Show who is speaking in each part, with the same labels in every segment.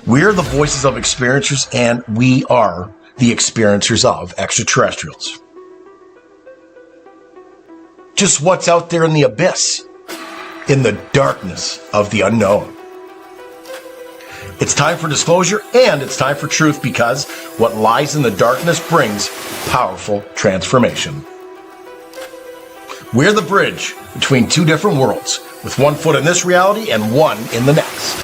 Speaker 1: We're the voices of experiencers, and we are the experiencers of extraterrestrials. Just what's out there in the abyss, in the darkness of the unknown. It's time for disclosure and it's time for truth, because what lies in the darkness brings powerful transformation. We're the bridge between two different worlds, with one foot in this reality and one in the next.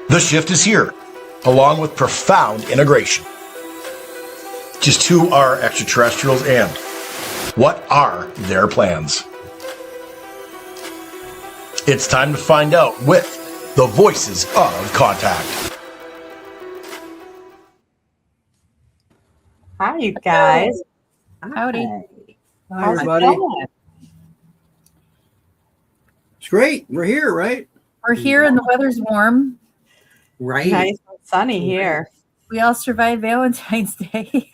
Speaker 1: The shift is here, along with profound integration. Just who are extraterrestrials and what are their plans? It's time to find out with the Voices of Contact.
Speaker 2: Hi, you guys.
Speaker 3: Howdy.
Speaker 4: Hi, everybody. It's great. We're here, right?
Speaker 3: We're here and the weather's warm.
Speaker 4: Right.
Speaker 2: Nice and sunny here.
Speaker 3: We all survived Valentine's Day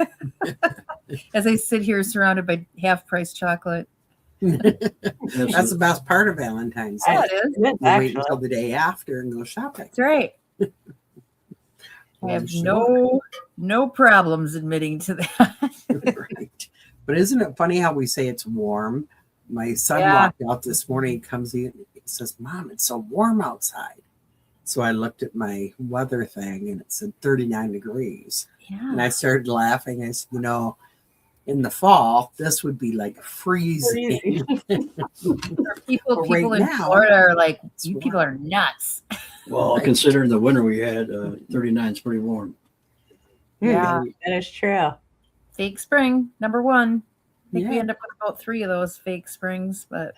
Speaker 3: as I sit here surrounded by half-price chocolate.
Speaker 4: That's the best part of Valentine's Day.
Speaker 3: Yeah, it is.
Speaker 2: Good,
Speaker 4: You wait
Speaker 2: actually.
Speaker 4: until the day after and go shopping.
Speaker 3: That's right. I have no problems admitting to that.
Speaker 4: Right. But isn't it funny how we say it's warm? My son walked out this morning, he comes in, he says, "Mom, it's so warm outside." So I looked at my weather thing and it said 39 degrees.
Speaker 3: Yeah.
Speaker 4: And I started laughing. I said, in the fall, this would be like freezing.
Speaker 3: People
Speaker 4: Right
Speaker 3: in
Speaker 4: now,
Speaker 3: Florida are like, you
Speaker 4: warm.
Speaker 3: people are nuts.
Speaker 5: Well, considering the winter we had, 39 is pretty warm.
Speaker 3: Yeah.
Speaker 2: That is true.
Speaker 3: Fake spring, number one. I think we
Speaker 4: Yeah.
Speaker 3: end up with about 3 of those fake springs, but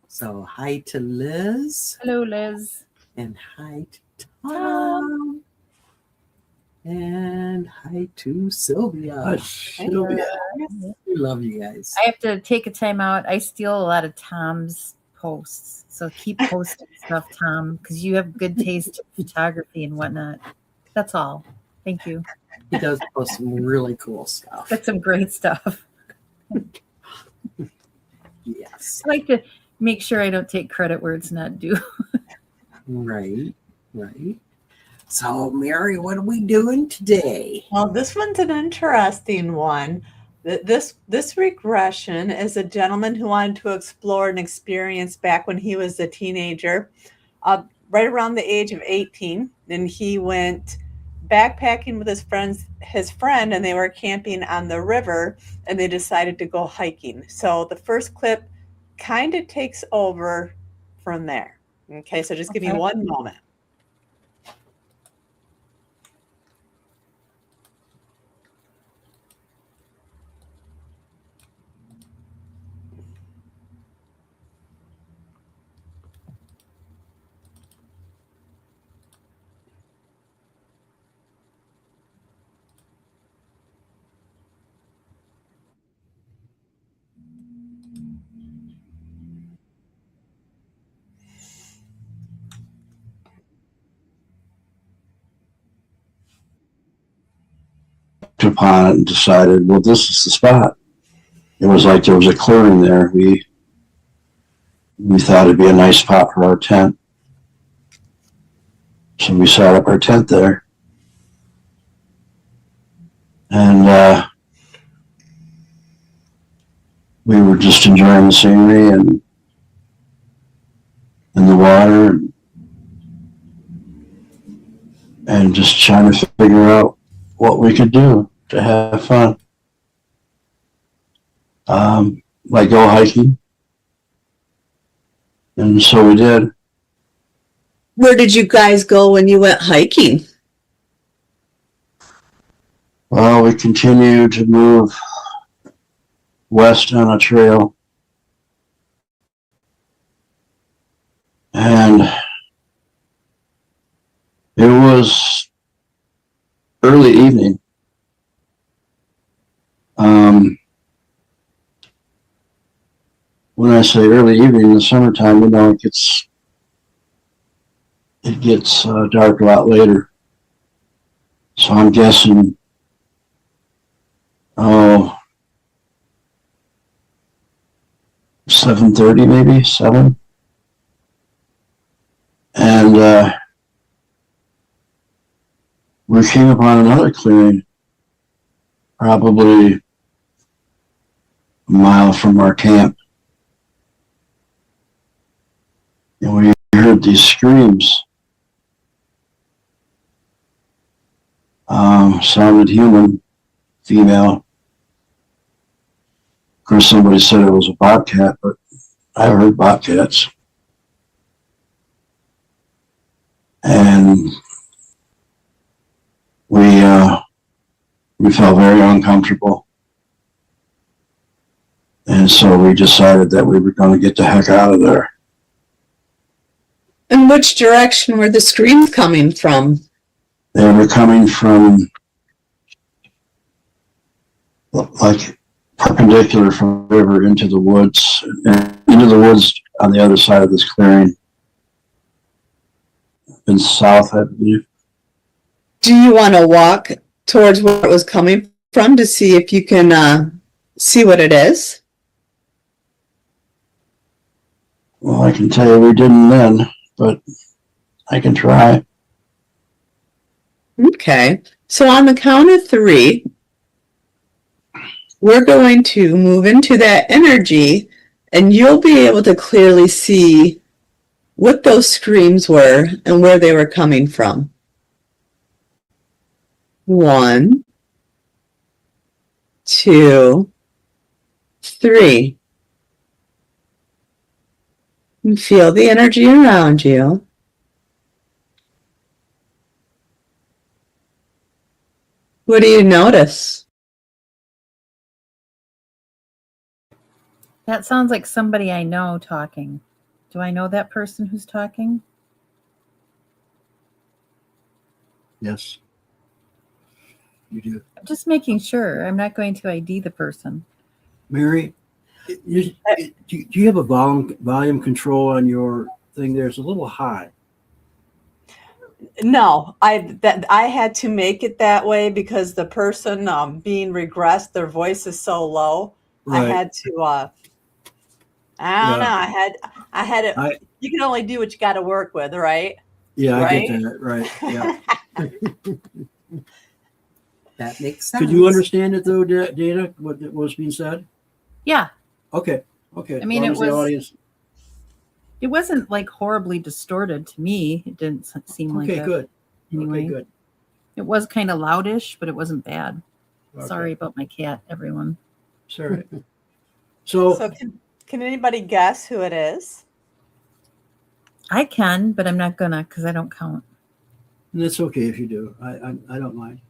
Speaker 4: So hi to Liz.
Speaker 3: hello, Liz.
Speaker 4: And hi to Tom. And hi to Sylvia.
Speaker 5: Sylvia.
Speaker 4: We love you guys.
Speaker 3: I have to take a time out. I steal a lot of Tom's posts. So keep posting stuff, Tom, because you have good taste in photography and whatnot. That's all. Thank you.
Speaker 4: He does post some really cool stuff.
Speaker 3: That's some great stuff.
Speaker 4: Yes.
Speaker 3: I like to make sure I don't take credit where it's not due.
Speaker 4: Right. So, Mary, what are we doing today?
Speaker 2: Well, this one's an interesting one. This regression is a gentleman who wanted to explore an experience back when he was a teenager, right around the age of 18. And he went backpacking with his friend, and they were camping on the river, and they decided to go hiking. So the first clip kind of takes over from there. Okay, so just give me one moment.
Speaker 5: Upon it and decided, well, this is the spot. It was like there was a clearing there. We thought it'd be a nice spot for our tent. So we set up our tent there. And we were just enjoying the scenery and the water and just trying to figure out what we could do to have fun. Like go hiking. And so we did.
Speaker 6: Where did you guys go when you went hiking?
Speaker 5: Well, we continued to move west on a trail. And it was early evening. When I say early evening in the summertime, it gets dark a lot later. So I'm guessing, 7:30 maybe, 7. And we came upon another clearing, probably a mile from our camp. And we heard these screams. Sounded human, female. Of course, somebody said it was a bobcat, but I heard bobcats. And we felt very uncomfortable. And so we decided that we were going to get the heck out of there.
Speaker 6: In which direction were the screams coming from?
Speaker 5: They were coming from like perpendicular from the river into the woods, and into the woods on the other side of this clearing. In south, I believe.
Speaker 6: Do you want to walk towards where it was coming from to see if you can see what it is?
Speaker 5: Well, I can tell you we didn't then, but I can try.
Speaker 6: Okay. So on the count of 3, we're going to move into that energy, and you'll be able to clearly see what those screams were and where they were coming from. 1, 2, 3. And feel the energy around you. What do you notice?
Speaker 3: That sounds like somebody I know talking. Do I know that person who's talking?
Speaker 7: Yes. You do.
Speaker 3: I'm just making sure. I'm not going to ID the person.
Speaker 7: Mary, do you have a volume control on your thing there? It's a little high.
Speaker 2: No, I had to make it that way because the person being regressed, their voice is so low.
Speaker 7: Right.
Speaker 2: I had to. I don't know. I had it. You can only do what you got to work with, right?
Speaker 7: Yeah,
Speaker 2: Right?
Speaker 7: I get that. Right. Yeah.
Speaker 4: That makes sense.
Speaker 7: Could you understand it though, Dana? What was being said?
Speaker 3: Yeah.
Speaker 7: Okay. Okay.
Speaker 3: I mean,
Speaker 7: As long as the audience.
Speaker 3: it wasn't like horribly distorted to me. It didn't seem like
Speaker 7: Okay.
Speaker 3: it.
Speaker 7: Good.
Speaker 3: Anyway.
Speaker 7: Okay. Good.
Speaker 3: It was kind of loudish, but it wasn't bad.
Speaker 7: Okay.
Speaker 3: Sorry about my cat, everyone.
Speaker 7: It's all right. So
Speaker 2: So can anybody guess who it is?
Speaker 3: I can, but I'm not gonna because I don't count.
Speaker 7: that's okay if you do. I don't mind.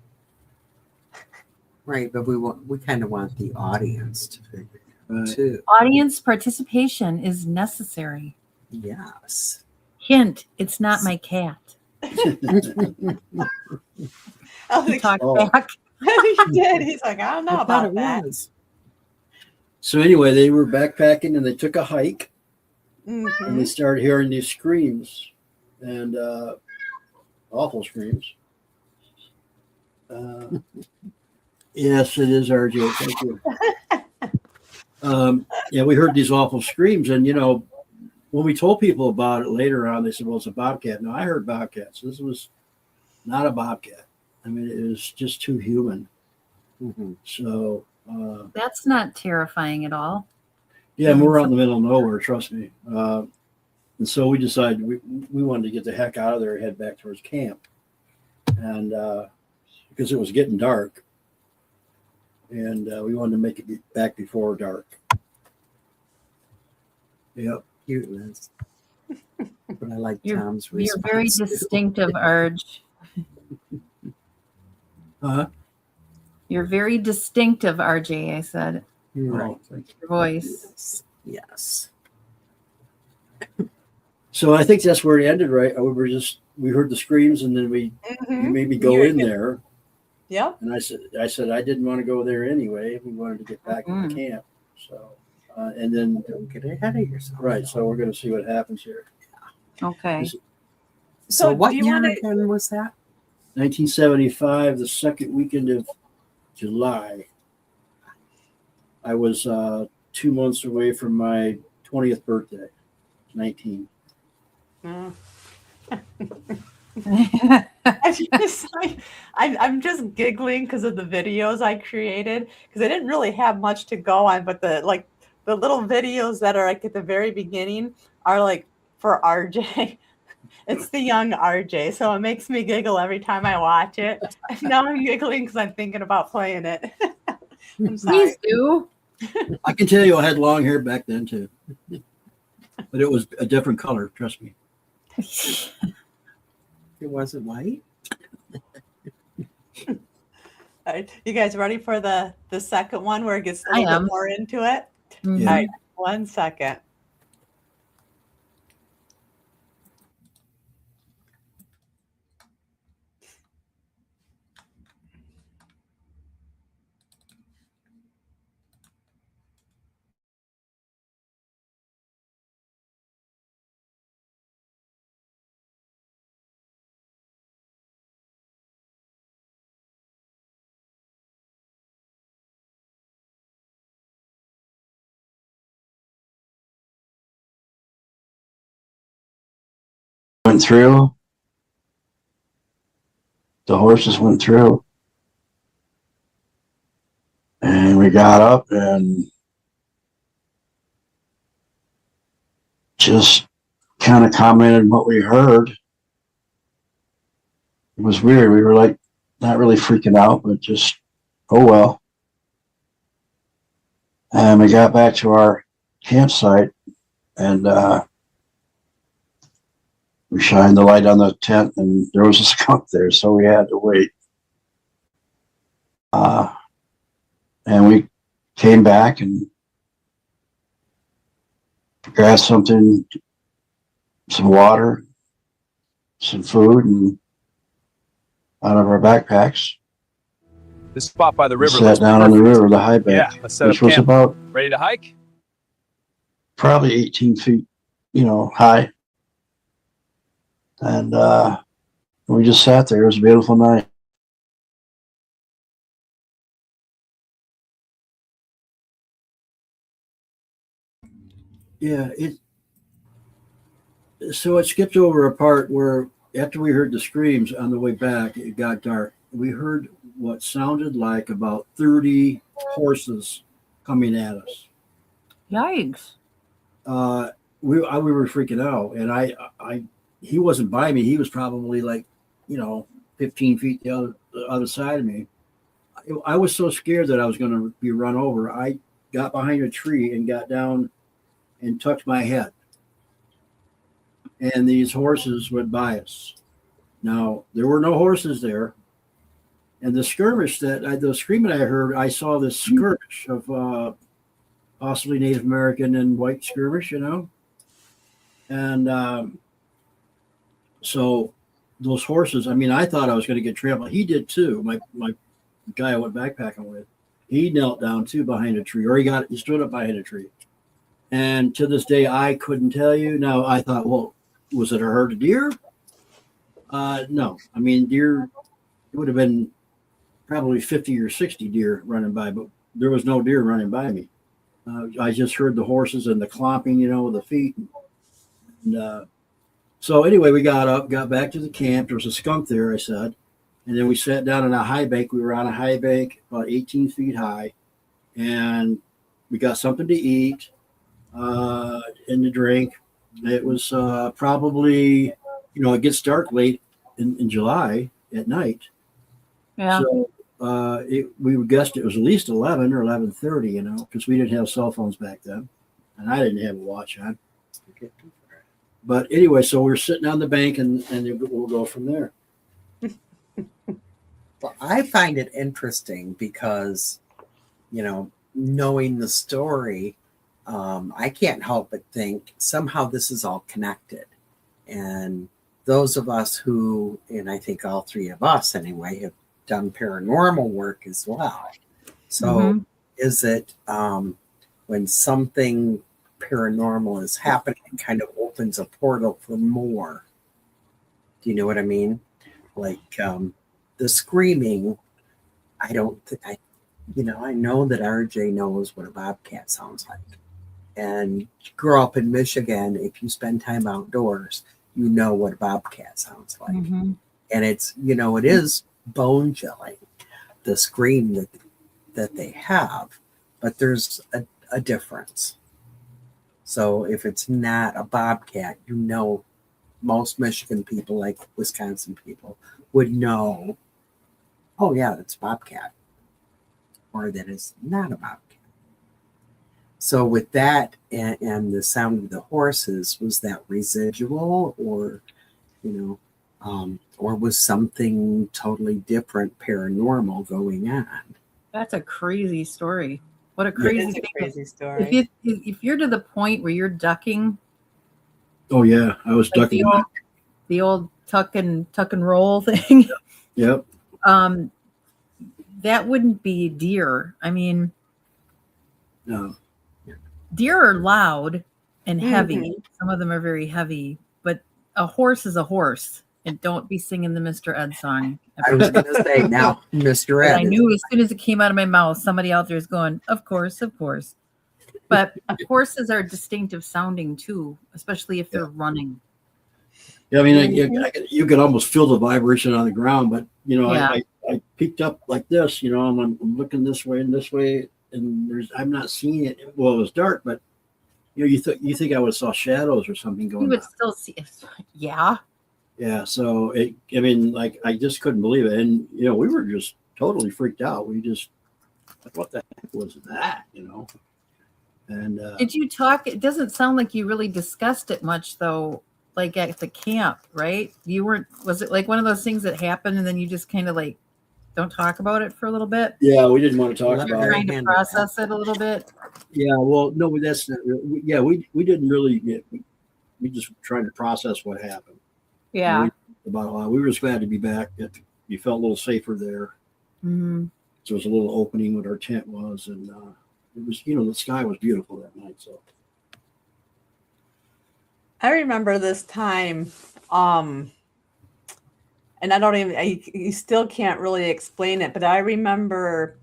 Speaker 4: Right, but we kind of want the audience to figure it out
Speaker 7: Right.
Speaker 4: too.
Speaker 3: Audience participation is necessary.
Speaker 4: Yes.
Speaker 3: Hint: it's not my cat.
Speaker 2: Oh,
Speaker 3: He talked
Speaker 7: Oh.
Speaker 3: back.
Speaker 2: he did. He's like, I don't know
Speaker 4: I thought
Speaker 2: about
Speaker 4: it
Speaker 2: that.
Speaker 4: was.
Speaker 7: So anyway, they were backpacking and they took a hike and
Speaker 2: Mhm.
Speaker 7: they started hearing these screams and awful screams. Yes, it is RJ. Thank you. Yeah, we heard these awful screams, and when we told people about it later on, they said, "Well, it's a bobcat." No, I heard bobcats. This was not a bobcat. I mean, it was just too human.
Speaker 4: Mm-hmm.
Speaker 7: So
Speaker 3: That's not terrifying at all.
Speaker 7: yeah, and we're out in the middle of nowhere. Trust me. And so we decided we wanted to get the heck out of there and head back towards camp, and because it was getting dark. And we wanted to make it back before dark. Yep.
Speaker 4: Cuteness. But I like
Speaker 3: You're-
Speaker 4: Tom's
Speaker 3: You're
Speaker 4: response.
Speaker 3: very
Speaker 4: too.
Speaker 3: distinctive, Arj. You're very distinctive, RJ, I said.
Speaker 4: You're right.
Speaker 7: Oh, thank you.
Speaker 3: Your voice.
Speaker 4: Yes.
Speaker 7: So I think that's where it ended, right? We heard the screams, and then we
Speaker 2: Mhm.
Speaker 7: made me go in there.
Speaker 2: Yep.
Speaker 7: And I said I didn't want to go there anyway. We wanted to get back to the camp. So and then
Speaker 4: Don't get ahead of yourself.
Speaker 7: right. So we're going to see what happens here.
Speaker 3: Okay.
Speaker 4: So
Speaker 2: So
Speaker 4: what
Speaker 2: do you
Speaker 4: year
Speaker 2: wanna-
Speaker 4: again was that?
Speaker 7: 1975, the second weekend of July. I was 2 months away from my 20th birthday. 19.
Speaker 2: Mm.
Speaker 3: I
Speaker 2: I just, I'm just giggling because of the videos I created, because I didn't really have much to go on, but the little videos that are like at the very beginning are like for RJ. It's the young RJ, so it makes me giggle every time I watch it. And now I'm giggling because I'm thinking about playing it. I'm sorry.
Speaker 3: Please do.
Speaker 7: I can tell you I had long hair back then too, but it was a different color. Trust me.
Speaker 4: It wasn't white.
Speaker 2: All right, you guys ready for the second one where it gets a
Speaker 3: I
Speaker 2: little
Speaker 3: am.
Speaker 2: bit more into it?
Speaker 3: Mhm.
Speaker 2: All right, 1 second.
Speaker 5: Went through. The horses went through. And we got up and just kind of commented on what we heard. It was weird. We were like not really freaking out, but just, oh well. And we got back to our campsite and we shined the light on the tent and there was a skunk there, so we had to wait. And we came back and grabbed something, some water, some food, and out of our backpacks.
Speaker 8: This spot by the
Speaker 5: We
Speaker 8: river
Speaker 5: sat
Speaker 8: looks
Speaker 5: down on the
Speaker 8: perfect.
Speaker 5: river, the high bank,
Speaker 8: Yeah, let's set
Speaker 5: which
Speaker 8: up
Speaker 5: was
Speaker 8: camp.
Speaker 5: about
Speaker 8: Ready to hike?
Speaker 5: probably 18 feet, high. And we just sat there. It was a beautiful night.
Speaker 7: Yeah, so it skipped over a part where after we heard the screams on the way back, it got dark. We heard what sounded like about 30 horses coming at us.
Speaker 3: Yikes.
Speaker 7: We were freaking out, and he wasn't by me. He was probably like 15 feet the other side of me. I was so scared that I was going to be run over. I got behind a tree and got down and tucked my head. And these horses went by us. Now, there were no horses there. And the skirmish the screaming I heard, I saw this skirmish of possibly Native American and white skirmish, And so those horses, I thought I was going to get trampled. He did too. My guy I went backpacking with, he knelt down too behind a tree, or he stood up behind a tree. And to this day, I couldn't tell you. Now, I thought, well, was it a herd of deer? No. Deer, it would have been probably 50 or 60 deer running by, but there was no deer running by me. I just heard the horses and the clomping, with the feet. And so anyway, we got back to the camp. There was a skunk there, I said. And then we sat down on a high bank. We were on a high bank about 18 feet high. And we got something to eat and to drink. It was probably, it gets dark late in July at night.
Speaker 3: Yeah.
Speaker 7: So we guessed it was at least 11 or 11:30, because we didn't have cell phones back then. And I didn't have a watch on. But anyway, so we're sitting on the bank and we'll go from there.
Speaker 4: Well, I find it interesting because, knowing the story, I can't help but think somehow this is all connected. And those of us who, and I think all three of us anyway, have done paranormal work as well. So is it when something paranormal is happening, it kind of opens a portal for more? Do you know what I mean? Like the screaming, I don't think I know that RJ knows what a bobcat sounds like. And you grow up in Michigan, if you spend time outdoors, you know what a bobcat sounds like. And it's, it is bone chilling, the scream that they have, but there's a difference. So if it's not a bobcat, you know, most Michigan people, like Wisconsin people, would know, oh yeah, that's bobcat, or that is not a bobcat. So with that and the sound of the horses, was that residual, or or was something totally different, paranormal going on?
Speaker 3: That's a crazy story. What a
Speaker 2: It
Speaker 3: crazy
Speaker 2: is a
Speaker 3: thing.
Speaker 2: crazy story.
Speaker 3: If you're to the point where you're ducking,
Speaker 7: Oh yeah, I was
Speaker 3: like
Speaker 7: ducking.
Speaker 3: the old tuck and roll thing,
Speaker 7: Yep.
Speaker 3: that wouldn't be deer. I mean,
Speaker 7: No.
Speaker 3: deer are loud and heavy.
Speaker 2: Mhm.
Speaker 3: Some of them are very heavy, but a horse is a horse. And don't be singing the Mr. Ed song.
Speaker 4: I was going to say now, Mr.
Speaker 3: But
Speaker 4: Ed.
Speaker 3: I knew as soon as it came out of my mouth, somebody out there is going, of course, of course. But horses are distinctive sounding too, especially if they're running.
Speaker 7: Yeah, I mean, you could almost feel the vibration on the ground, but
Speaker 3: Yeah.
Speaker 7: I peeked up like this, and I'm looking this way, and I'm not seeing it. Well, it was dark, but you think I would have saw shadows or something
Speaker 3: You
Speaker 7: going
Speaker 3: would
Speaker 7: on.
Speaker 3: still see it. Yeah.
Speaker 7: Yeah, so I just couldn't believe it, and we were just totally freaked out. We just, like, what the heck was that, And
Speaker 3: Did you talk? It doesn't sound like you really discussed it much, though, like at the camp, right? Was it like one of those things that happened and then you just kind of like don't talk about it for a little bit?
Speaker 7: yeah, we didn't want to talk
Speaker 4: Let
Speaker 3: You're
Speaker 7: about it.
Speaker 3: trying to
Speaker 4: handle
Speaker 3: process it a little bit.
Speaker 7: Yeah, well, no, that's not. Yeah, we didn't really get. We just trying to process what happened.
Speaker 3: Yeah.
Speaker 7: We were just glad to be back. You felt a little safer there.
Speaker 3: Mm-hmm.
Speaker 7: So there was a little opening where our tent was, and it was, the sky was beautiful that night. So
Speaker 2: I remember this time, and you still can't really explain it, but I remember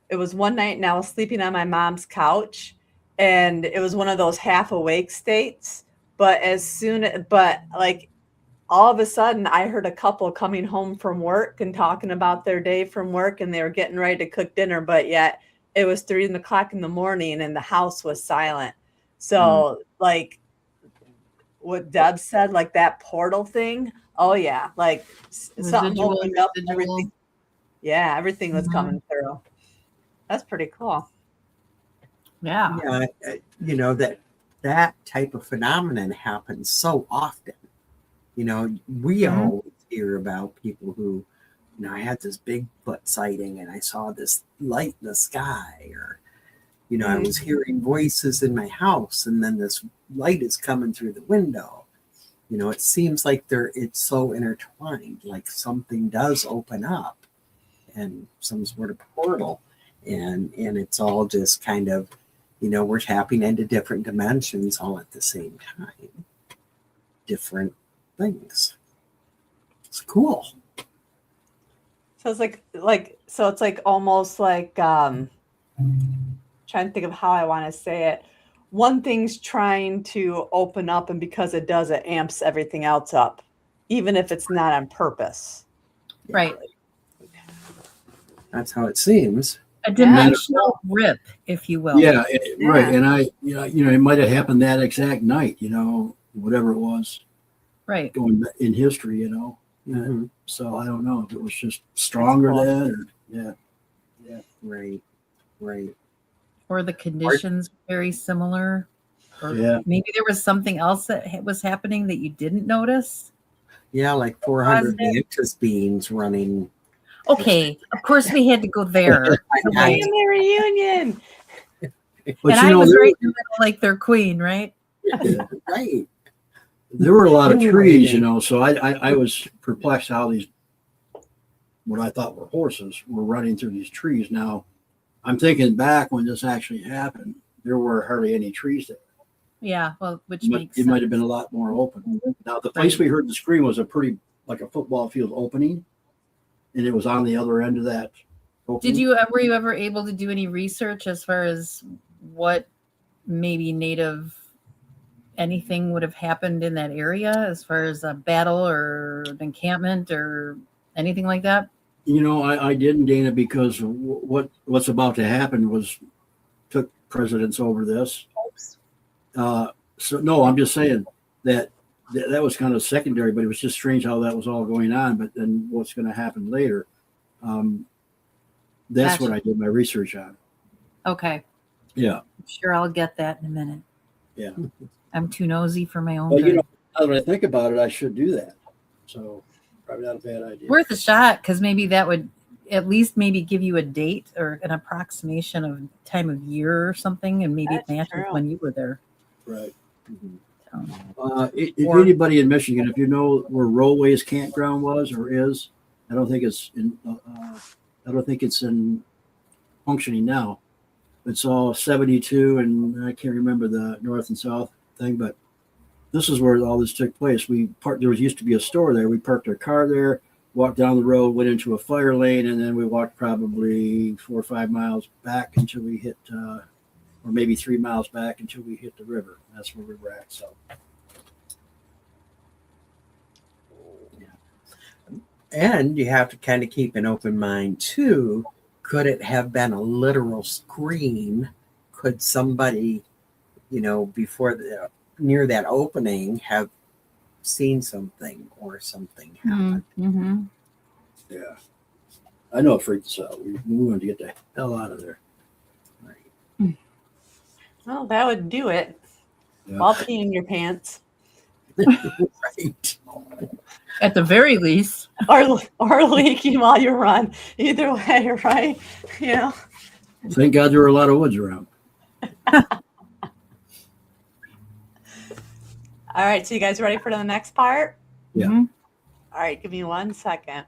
Speaker 2: it was one night and I was sleeping on my mom's couch, and it was one of those half awake states. But like all of a sudden, I heard a couple coming home from work and talking about their day from work, and they were getting ready to cook dinner, but yet it was 3 o'clock in the morning and the house was silent. So, like what Deb said, like that portal thing. Oh yeah, like something
Speaker 3: Residual,
Speaker 2: opened up.
Speaker 3: residual.
Speaker 2: Everything, yeah, everything was coming through. That's pretty cool.
Speaker 3: Yeah.
Speaker 4: Yeah, that type of phenomenon happens so often. We always hear about people who, I had this Bigfoot sighting and I saw this light in the sky, or, I was hearing voices in my house and then this light is coming through the window. It seems like it's so intertwined, like something does open up and some sort of portal, and it's all just kind of, we're tapping into different dimensions all at the same time. Different things. It's cool.
Speaker 2: So it's like almost like trying to think of how I want to say it. One thing's trying to open up, and because it does, it amps everything else up, even if it's not on purpose.
Speaker 3: Right.
Speaker 4: That's how it seems.
Speaker 3: A dimensional rip, if you will.
Speaker 7: yeah, right. And it might have happened that exact night. Whatever it was
Speaker 3: Right.
Speaker 7: going in history. And so I don't know if it was just stronger
Speaker 2: cool.
Speaker 7: then, or
Speaker 4: Right.
Speaker 3: Or the conditions very similar. Or
Speaker 7: Yeah.
Speaker 3: maybe there was something else that was happening that you didn't notice.
Speaker 4: Yeah, like 400 mantis beans running.
Speaker 3: Okay, of course we had to go there.
Speaker 2: Family reunion.
Speaker 7: But
Speaker 3: And I was right in the middle, like their queen, right?
Speaker 4: Right.
Speaker 7: there were a lot of trees, so I was perplexed how these, what I thought were horses, were running through these trees. Now, I'm thinking back when this actually happened, there were hardly any trees there.
Speaker 3: Yeah, well, which
Speaker 7: It
Speaker 3: makes
Speaker 7: might have
Speaker 3: sense.
Speaker 7: been a lot more open. Now, the place we heard the scream was like a football field opening, and it was on the other end of that opening.
Speaker 3: Were you ever able to do any research as far as what maybe native anything would have happened in that area as far as a battle or an encampment or anything like that?
Speaker 7: You know, I didn't, Dana, because what's about to happen took precedence over this. So no, I'm just saying that was kind of secondary, but it was just strange how that was all going on. But then what's going to happen later? That's
Speaker 3: Gotcha.
Speaker 7: what I did my research on.
Speaker 3: Okay.
Speaker 7: Yeah.
Speaker 3: I'm sure I'll get that in a minute.
Speaker 7: Yeah.
Speaker 3: I'm too nosy for my own
Speaker 7: Well,
Speaker 3: good.
Speaker 7: you know, now that I think about it, I should do that. So probably not a bad idea.
Speaker 3: Worth a shot, because maybe that would at least maybe give you a date or an approximation of time of year or something, and maybe
Speaker 2: That's
Speaker 3: it matches
Speaker 2: true.
Speaker 3: when you were there.
Speaker 7: Right.
Speaker 3: So,
Speaker 7: If anybody in Michigan, if you know where Rollways Campground was or is, I don't think it's in. I don't think it's in functioning now. It's all 72, and I can't remember the north and south thing, but this is where all this took place. We parked. There used to be a store there. We parked our car there, walked down the road, went into a fire lane, and then we walked probably 4 or 5 miles back until we hit, or maybe 3 miles back until we hit the river. That's where we were at. So.
Speaker 4: And you have to kind of keep an open mind too. Could it have been a literal scream? Could somebody, before near that opening have seen something or something happen?
Speaker 3: mm-hmm.
Speaker 7: Yeah. I know it freaked us out. We wanted to get the hell out of there.
Speaker 4: Right.
Speaker 2: Well, that would do it.
Speaker 7: Yeah.
Speaker 2: While peeing your pants.
Speaker 4: Right.
Speaker 3: At the very least.
Speaker 2: Or leaking while you run. Either way, right? Yeah.
Speaker 7: Thank God there were a lot of woods around.
Speaker 2: All right. So you guys ready for the next part?
Speaker 7: Yeah.
Speaker 3: Mm-hmm.
Speaker 2: All right. Give me 1 second.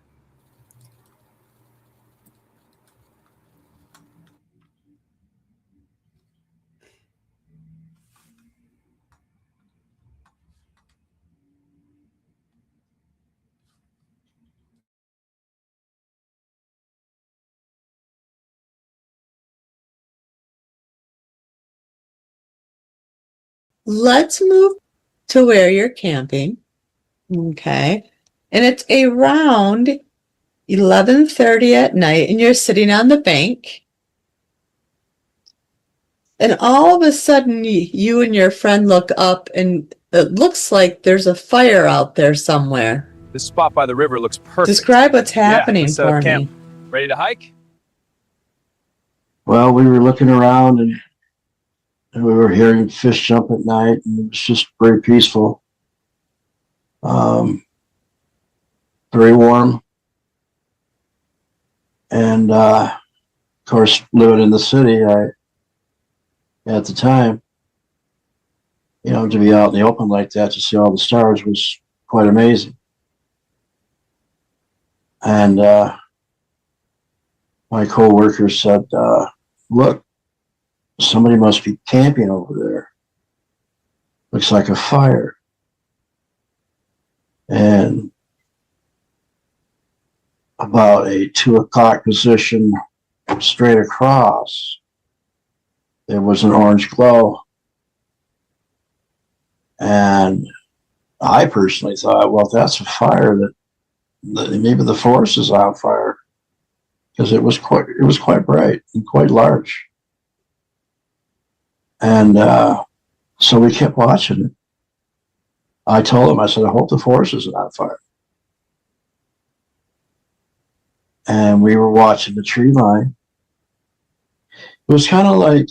Speaker 6: Let's move to where you're camping. Okay. And it's around 11:30 at night, and you're sitting on the bank. And all of a sudden, you and your friend look up, and it looks like there's a fire out there somewhere.
Speaker 8: This spot by the river looks perfect.
Speaker 6: Describe what's happening
Speaker 8: let's set up
Speaker 6: for
Speaker 8: camp.
Speaker 6: me.
Speaker 8: Ready to hike?
Speaker 5: Well, we were looking around and we were hearing fish jump at night, and it was just very peaceful. Very warm. And of course, living in the city, at the time, to be out in the open like that, to see all the stars was quite amazing. And my co-worker said, look, somebody must be camping over there. Looks like a fire. And about a 2 o'clock position straight across, there was an orange glow. And I personally thought, well, if that's a fire, that maybe the forest is on fire, because it was quite bright and quite large. And so we kept watching it. I told him, I said, I hope the forest isn't on fire. And we were watching the tree line. It was kind of like,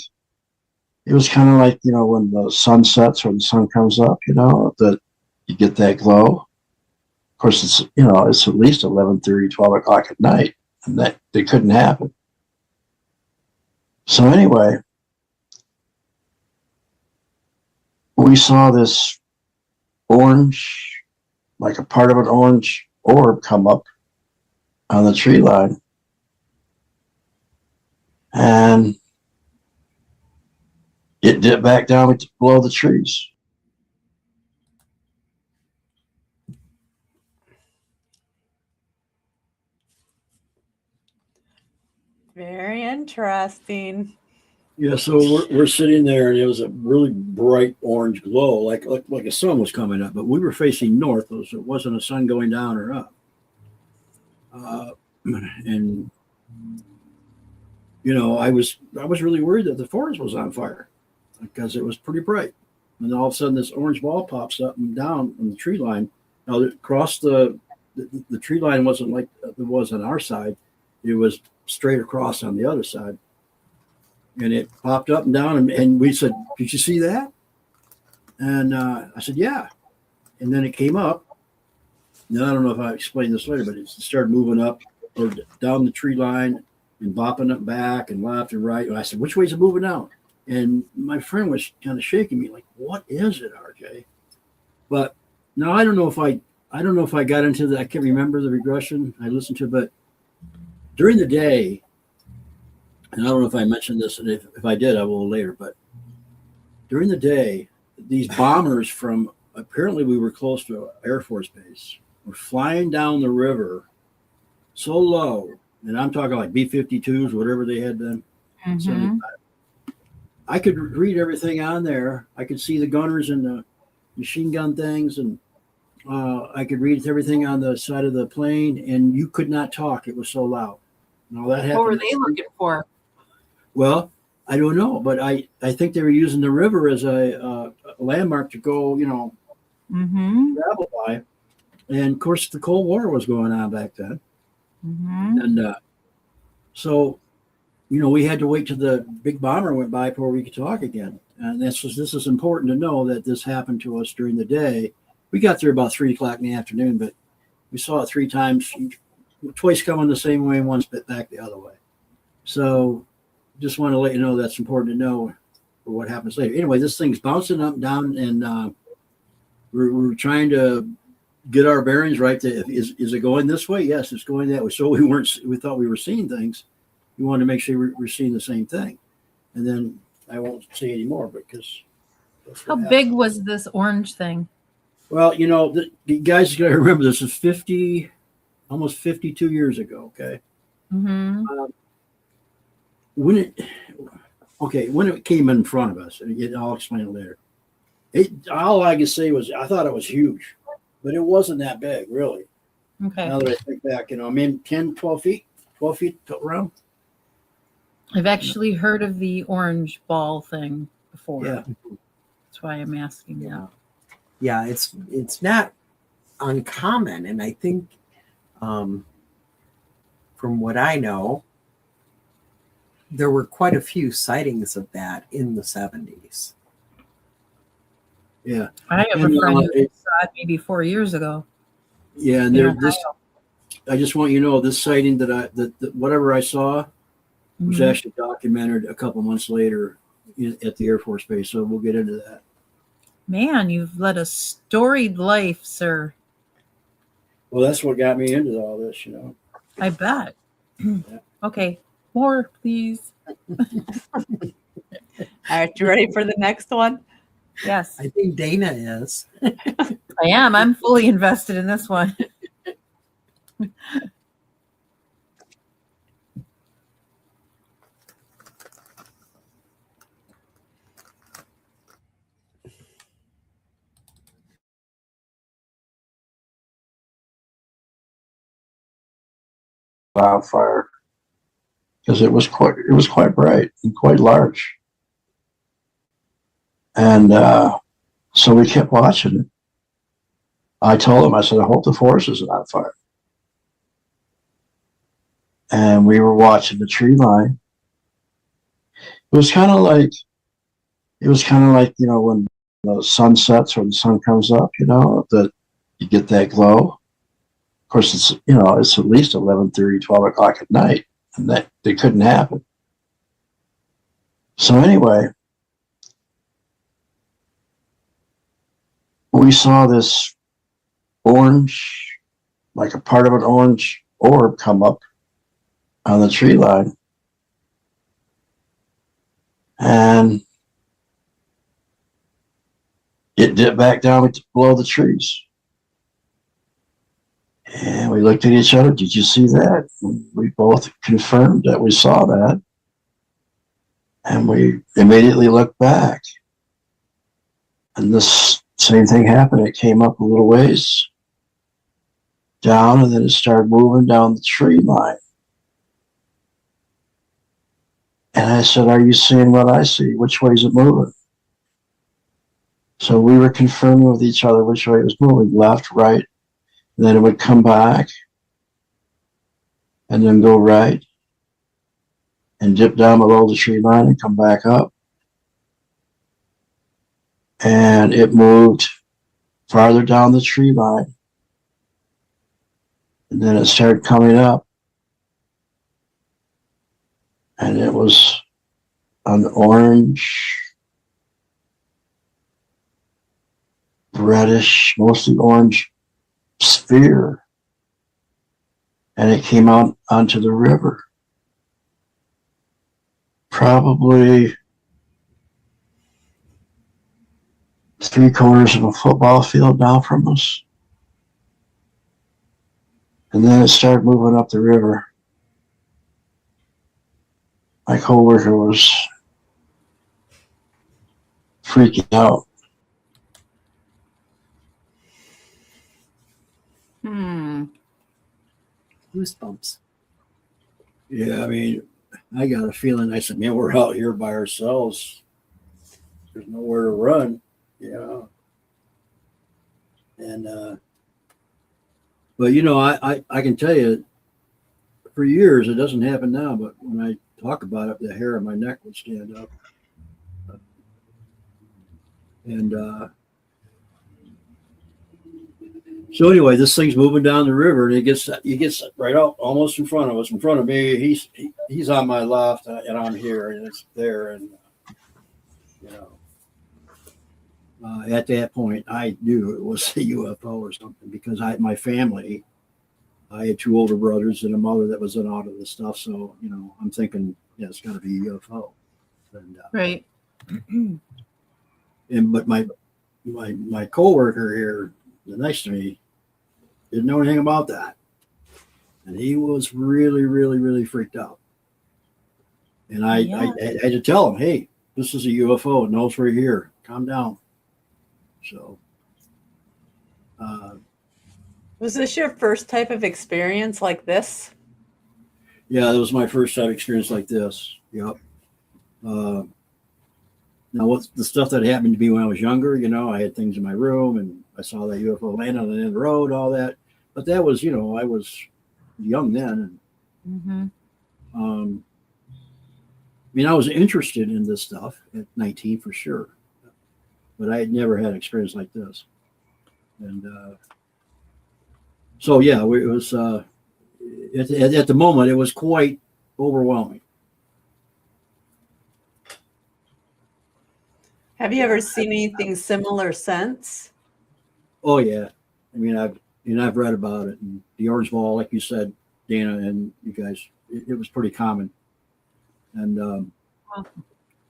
Speaker 5: when the sun sets or the sun comes up, that you get that glow. Of course, it's at least 11:30, 12 o'clock at night, and that it couldn't happen. So anyway, we saw this orange, like a part of an orange orb, come up on the tree line. And it dipped back down below the trees.
Speaker 2: Very interesting.
Speaker 7: Yeah, so we're sitting there, and it was a really bright orange glow, like a sun was coming up. But we were facing north, so it wasn't a sun going down or up. and I was really worried that the forest was on fire because it was pretty bright. And all of a sudden, this orange ball pops up and down on the tree line. Now, across the tree line wasn't like it was on our side; it was straight across on the other side. And it popped up and down, and we said, "Did you see that?" And I said, "Yeah." And then it came up. Now, I don't know if I explained this later, but it started moving up or down the tree line and bopping up back and left and right. And I said, "Which way is it moving now?" And my friend was kind of shaking me, like, "What is it, RJ?" But now I don't know if I got into the. I can't remember the regression I listened to, but during the day, and I don't know if I mentioned this, and if I did, I will later. But during the day, these bombers from apparently we were close to an Air Force base were flying down the river so low, and I'm talking like B-52s, whatever they had been.
Speaker 3: Mhm.
Speaker 7: I could read everything on there. I could see the gunners and the machine gun things, and I could read everything on the side of the plane, and you could not talk. It was so loud. And all that happened.
Speaker 9: What were they looking for?
Speaker 7: Well, I don't know, but I think they were using the river as a landmark to go,
Speaker 3: Mhm.
Speaker 7: travel by. And of course, the Cold War was going on back then.
Speaker 3: Mhm.
Speaker 7: And so, we had to wait till the big bomber went by before we could talk again. And this is important to know that this happened to us during the day. We got there about 3 o'clock in the afternoon, but we saw it 3 times, twice coming the same way and once back the other way. So just want to let you know that's important to know for what happens later. Anyway, this thing's bouncing up and down, and we're trying to get our bearings right. Is it going this way? Yes, it's going that way. So we thought we were seeing things. We wanted to make sure we're seeing the same thing. And then I won't say any more because.
Speaker 3: How big was this orange thing?
Speaker 7: Well, the guys got to remember this is almost 52 years ago. Okay.
Speaker 3: Mhm.
Speaker 7: When it came in front of us, and I'll explain it later. All I can say was I thought it was huge, but it wasn't that big, really.
Speaker 3: Okay.
Speaker 7: Now that I think back, I mean, 10, 12 feet around.
Speaker 3: I've actually heard of the orange ball thing before.
Speaker 7: Yeah.
Speaker 3: That's why I'm asking that.
Speaker 4: Yeah, it's not uncommon, and I think from what I know, there were quite a few sightings of that in the 70s.
Speaker 7: Yeah.
Speaker 3: I have
Speaker 7: And,
Speaker 3: a friend who saw it maybe 4 years ago.
Speaker 7: Yeah, and
Speaker 3: in
Speaker 7: I just want you to know this sighting that whatever I saw was
Speaker 3: Mhm.
Speaker 7: actually documented a couple months later at the Air Force Base. So we'll get into that.
Speaker 3: Man, you've led a storied life, sir.
Speaker 7: Well, that's what got me into all this,
Speaker 3: I bet. Okay, more, please.
Speaker 2: All right, you ready for the next one?
Speaker 3: Yes,
Speaker 4: I think Dana is.
Speaker 3: I am. I'm fully invested in this one.
Speaker 5: Wildfire because it was quite bright and quite large, and so we kept watching it. I told him, I said, I hope the forest isn't on fire. And we were watching the tree line. It was kind of like when the sun sets or the sun comes up, that you get that glow. Of course, it's at least 11:30, 12 o'clock at night, and that couldn't happen. So anyway, we saw this orange, like a part of an orange orb come up on the tree line. And it dipped back down below the trees. And we looked at each other. Did you see that? And we both confirmed that we saw that. And we immediately looked back. And this same thing happened. It came up a little ways. down, and then it started moving down the tree line. And I said, are you seeing what I see? Which way is it moving? So we were confirming with each other which way it was moving, left, right, and then it would come back and then go right and dip down below the tree line and come back up. And it moved farther down the tree line. And then it started coming up. And it was an orange, reddish, mostly orange sphere. And it came out onto the river. Probably 3/4 of a football field down from us. And then it started moving up the river. My coworker was freaking out.
Speaker 4: Goosebumps.
Speaker 7: Yeah, I mean, I got a feeling. I said, man, we're out here by ourselves. There's nowhere to run, you know. And but you know, I can tell you, for years it doesn't happen now. But when I talk about it, the hair on my neck would stand up. And so anyway, this thing's moving down the river, and he gets right out almost in front of us. In front of me, he's on my left, and I'm here, and it's there. And you know, at that point, I knew it was a UFO or something, because my family, I had 2 older brothers and a mother that was in all of this stuff. So you know, I'm thinking, yeah, it's got to be a UFO. And,
Speaker 3: Right.
Speaker 7: but my coworker here, next to me, didn't know anything about that, and he was really, really, really freaked out. And I had to tell him, "Hey, this is a UFO. It knows we're here. Calm down." So,
Speaker 2: Was this your first type of experience like this?
Speaker 7: yeah, that was my first time experience like this. Yep. Now, what's the stuff that happened to me when I was younger? You know, I had things in my room, and I saw that UFO land on the end of the road, all that. But that was, you know, I was young then. And, I mean, I was interested in this stuff at 19 for sure, but I had never had an experience like this. And so, yeah, it was at the moment, it was quite overwhelming.
Speaker 2: Have you ever seen anything similar since?
Speaker 7: Oh yeah, I mean I've read about it, and the orange ball, like you said, Dana, and you guys, it was pretty common. And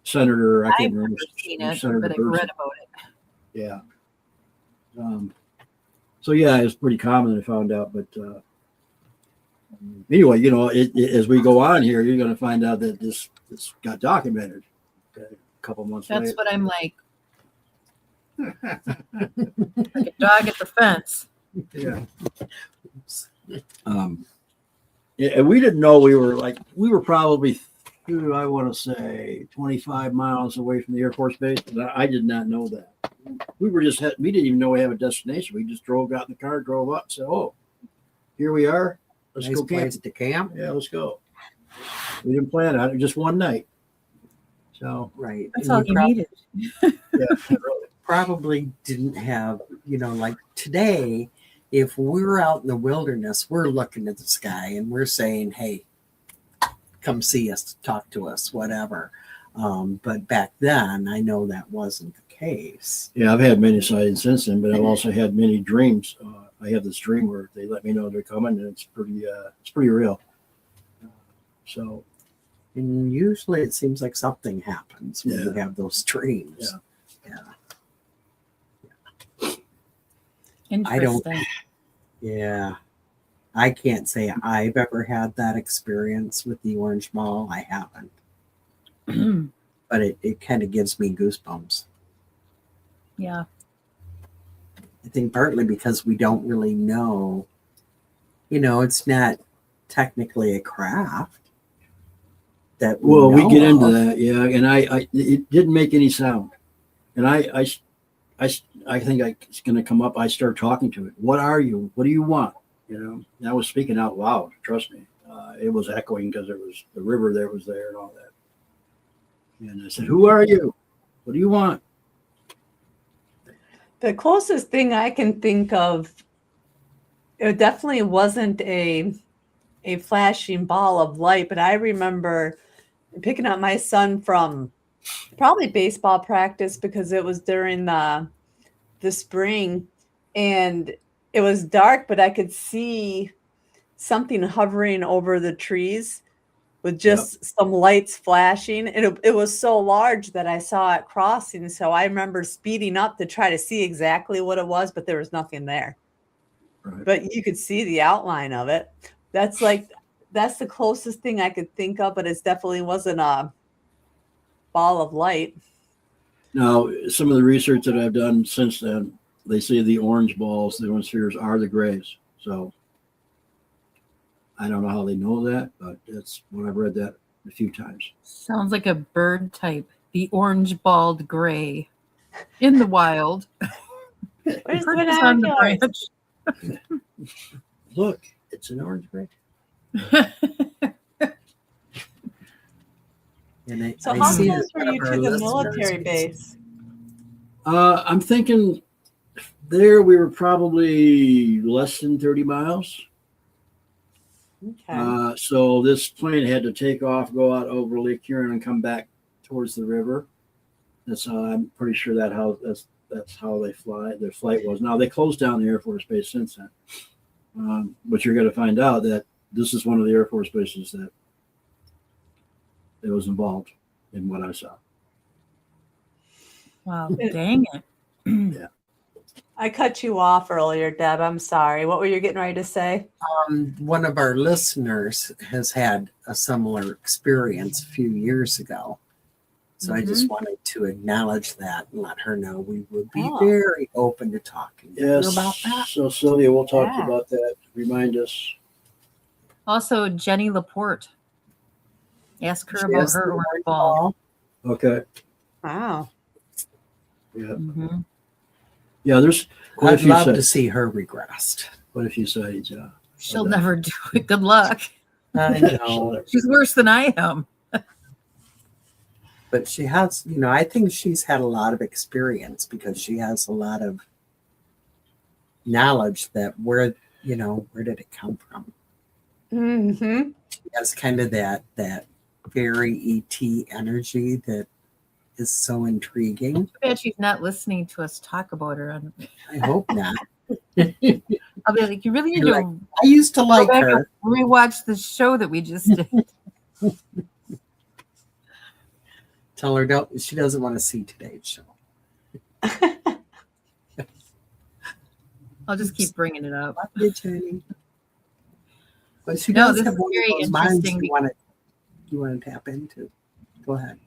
Speaker 7: Senator, I can't remember,
Speaker 3: Seen it,
Speaker 7: Senator
Speaker 3: but I've
Speaker 7: Burson.
Speaker 3: read about it.
Speaker 7: Yeah. So yeah, it was pretty common. I found out, but anyway, you know, as we go on here, you're going to find out that this got documented. Okay, a couple months later.
Speaker 3: That's what I'm like. Like a dog at the fence.
Speaker 7: Yeah. And we didn't know we were probably, I want to say 25 miles away from the Air Force Base. But I did not know that. We didn't even know we have a destination. We just got in the car, drove up, and said, "Oh, here we are. Let's
Speaker 4: Nice
Speaker 7: go
Speaker 4: place
Speaker 7: camp."
Speaker 4: to camp.
Speaker 7: Yeah, let's go. We didn't plan on it, just one night. So
Speaker 4: Right.
Speaker 3: That's
Speaker 4: And
Speaker 3: all
Speaker 4: you
Speaker 3: you needed.
Speaker 7: yeah, really.
Speaker 4: probably didn't have, you know, like today, if we're out in the wilderness, we're looking at the sky and we're saying, "Hey, come see us, talk to us, whatever." But back then, I know that wasn't the case.
Speaker 7: Yeah, I've had many sightings since then, but I've also had many dreams. I have this dream where they let me know they're coming, and it's pretty real. So,
Speaker 4: And usually it seems like something happens when you
Speaker 7: Yeah.
Speaker 4: have those dreams. Yeah.
Speaker 3: Interesting.
Speaker 4: Yeah. I can't say I've ever had that experience with the orange ball. I haven't. But it kind of gives me goosebumps.
Speaker 3: Yeah.
Speaker 4: I think partly because we don't really know it's not technically a craft that
Speaker 7: Well, we
Speaker 4: know
Speaker 7: get into
Speaker 4: of.
Speaker 7: that, yeah. And it didn't make any sound. And I think it's going to come up. I start talking to it. What are you? What do you want? And I was speaking out loud. Trust me. It was echoing because it was the river that was there and all that. And I said, "Who are you? What do you want?"
Speaker 2: The closest thing I can think of, it definitely wasn't a flashing ball of light, but I remember picking up my son from probably baseball practice because it was during the spring, and it was dark, but I could see something hovering over the trees with just some lights flashing. And it was so large that I saw it crossing. So I remember speeding up to try to see exactly what it was, but there was nothing there.
Speaker 7: Right.
Speaker 2: But you could see the outline of it. That's the closest thing I could think of, but it definitely wasn't a ball of light.
Speaker 7: Now, some of the research that I've done since then, they say the orange balls, the orange spheres, are the grays. So I don't know how they know that, but that's what I've read that a few times.
Speaker 3: Sounds like a bird type. The orange balled gray in the wild.
Speaker 2: Where's the
Speaker 3: Perches on the
Speaker 2: binoculars?
Speaker 3: branch.
Speaker 7: Look, it's an orange gray.
Speaker 4: And
Speaker 2: So
Speaker 4: I
Speaker 2: how
Speaker 4: see
Speaker 2: close
Speaker 4: that
Speaker 2: were
Speaker 4: one
Speaker 2: you
Speaker 4: of our
Speaker 2: to the
Speaker 4: listeners
Speaker 2: military
Speaker 4: was-
Speaker 2: base?
Speaker 7: I'm thinking there we were probably less than 30 miles.
Speaker 2: Okay.
Speaker 7: So this plane had to take off, go out over Lake Huron, and come back towards the river. That's I'm pretty sure that's how they fly. Their flight was. Now they closed down the Air Force Base since then. But you're going to find out that this is one of the Air Force bases that was involved in what I saw.
Speaker 3: Wow, dang it.
Speaker 2: I cut you off earlier, Deb. I'm sorry. What were you getting ready to say?
Speaker 4: One of our listeners has had a similar experience a few years ago. So I just wanted to acknowledge that and let her know we would be very open to talking to her
Speaker 7: Yes.
Speaker 4: about that.
Speaker 7: So Sylvia, we'll talk to you
Speaker 2: Yeah.
Speaker 7: about that. Remind us.
Speaker 3: Also, Jenny Laporte. Ask her
Speaker 4: She
Speaker 3: about
Speaker 4: has
Speaker 3: her
Speaker 4: the
Speaker 3: orange
Speaker 4: orange
Speaker 3: ball.
Speaker 4: ball.
Speaker 7: Okay.
Speaker 2: Wow.
Speaker 7: Yeah.
Speaker 3: Mhm.
Speaker 7: Yeah. There's quite a
Speaker 4: I'd
Speaker 7: few
Speaker 4: love to
Speaker 7: sites.
Speaker 4: see her regressed.
Speaker 7: Quite a few sites. Yeah.
Speaker 3: She'll
Speaker 7: Okay.
Speaker 3: never do it. Good luck.
Speaker 4: I know.
Speaker 3: She's worse than I am.
Speaker 4: But she has, I think she's had a lot of experience because she has a lot of knowledge that where did it come from?
Speaker 2: Mm-hmm.
Speaker 4: She has kind of that very ET energy that is so intriguing.
Speaker 3: Too bad she's not listening to us talk about her.
Speaker 4: I hope not.
Speaker 3: I'll be like, you really need
Speaker 4: You're
Speaker 3: to
Speaker 4: like, I used to
Speaker 3: go
Speaker 4: like
Speaker 3: back
Speaker 4: her.
Speaker 3: and rewatch the show that we just did.
Speaker 4: Tell her she doesn't want to see today's show.
Speaker 3: I'll just keep bringing it up.
Speaker 4: Love you, Jenny. But she
Speaker 3: No,
Speaker 4: does
Speaker 3: this
Speaker 4: have
Speaker 3: is
Speaker 4: one
Speaker 3: very
Speaker 4: of those minds
Speaker 3: interesting
Speaker 4: you want to tap into. Go ahead.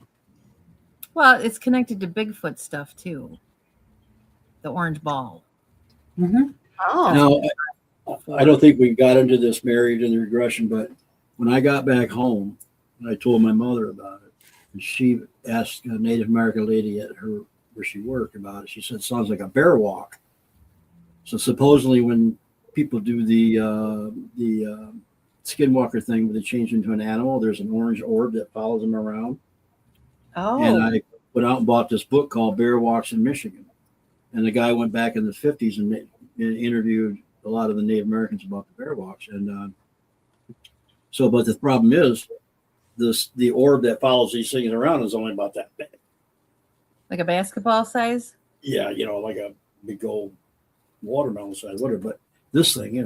Speaker 3: Well, it's connected to Bigfoot stuff too. The orange ball.
Speaker 4: Mm-hmm.
Speaker 2: Oh.
Speaker 7: Now, I don't think we got into this married in the regression, but when I got back home and I told my mother about it, and she asked a Native American lady at where she worked about it, she said, "Sounds like a bear walk." So supposedly when people do the skinwalker thing where they change into an animal, there's an orange orb that follows them around.
Speaker 2: Oh.
Speaker 7: And I went out and bought this book called Bear Walks in Michigan. And the guy went back in the 50s and interviewed a lot of the Native Americans about the bear walks. And but the problem is the orb that follows these things around is only about that big.
Speaker 3: Like a basketball size?
Speaker 7: Yeah, like a big old watermelon size, whatever. But this thing,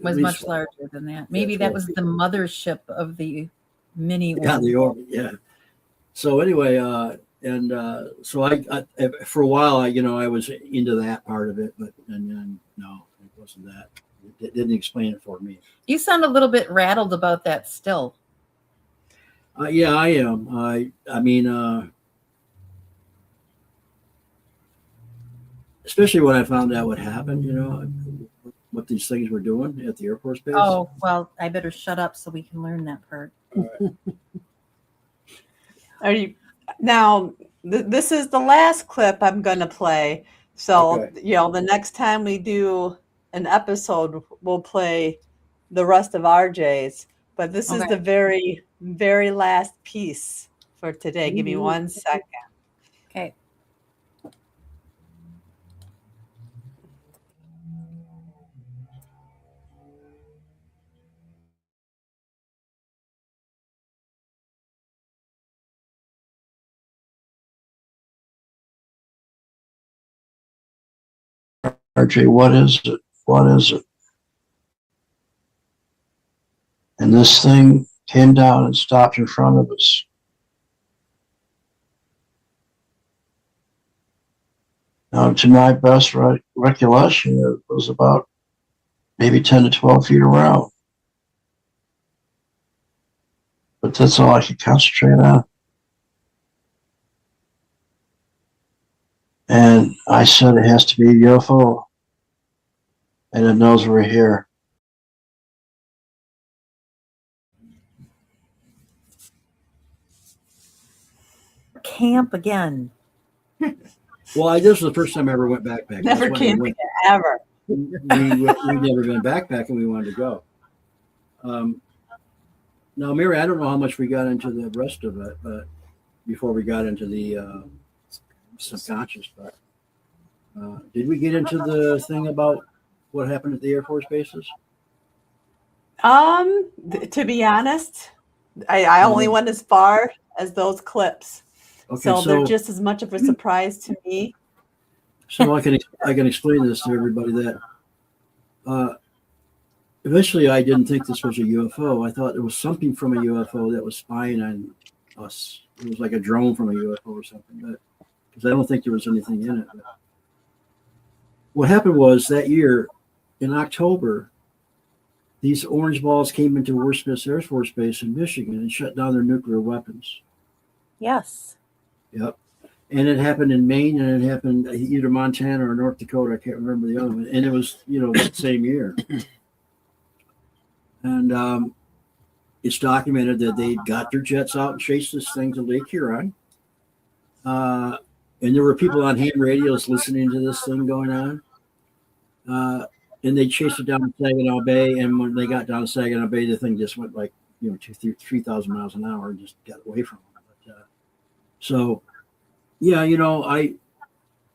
Speaker 3: Was much larger than that. Maybe that was the mothership of the mini
Speaker 7: Yeah,
Speaker 3: orb.
Speaker 7: the orb, yeah. So anyway, so I for a while I was into that part of it, but and then no, it wasn't that. It didn't explain it for me.
Speaker 3: You sound a little bit rattled about that still.
Speaker 7: Yeah, I am. I mean, especially when I found out what happened. what these things were doing at the Air Force Base?
Speaker 3: Oh, well, I better shut up so we can learn that part.
Speaker 2: Are you now? This is the last clip I'm going to play. So,
Speaker 7: Okay.
Speaker 2: the next time we do an episode, we'll play the rest of RJ's. But this is
Speaker 3: Okay.
Speaker 2: the very, very last piece for today. Give me 1 second.
Speaker 3: Okay.
Speaker 5: Arjay, what is it? What is it? And this thing came down and stopped in front of us. Now, to my best recollection, it was about maybe 10 to 12 feet around. But that's all I could concentrate on. And I said it has to be a UFO. And it knows we're here.
Speaker 3: Camp again.
Speaker 7: Well, this was the first time I ever went backpacking.
Speaker 2: Never
Speaker 7: That's why
Speaker 2: came
Speaker 7: we
Speaker 2: ever.
Speaker 7: we'd never been backpacking. We wanted to go. Now, Mary, I don't know how much we got into the rest of it, but before we got into the subconscious, but did we get into the thing about what happened at the Air Force bases?
Speaker 2: To be honest, I only went as far as those clips.
Speaker 7: Okay,
Speaker 2: So they're just as much of a surprise to me.
Speaker 7: So I can explain this to everybody that eventually I didn't think this was a UFO. I thought it was something from a UFO that was spying on us. It was like a drone from a UFO or something, but because I don't think there was anything in it. But what happened was that year in October, these orange balls came into Worcester Air Force Base in Michigan and shut down their nuclear weapons.
Speaker 3: Yes.
Speaker 7: Yep. And it happened in Maine, and it happened either Montana or North Dakota. I can't remember the other one. And it was, that same year. And it's documented that they got their jets out and chased this thing to Lake Huron. And there were people on ham radios listening to this thing going on. And they chased it down to Saginaw Bay. And when they got down to Saginaw Bay, the thing just went like, 3,000 miles an hour and just got away from them. So, yeah, I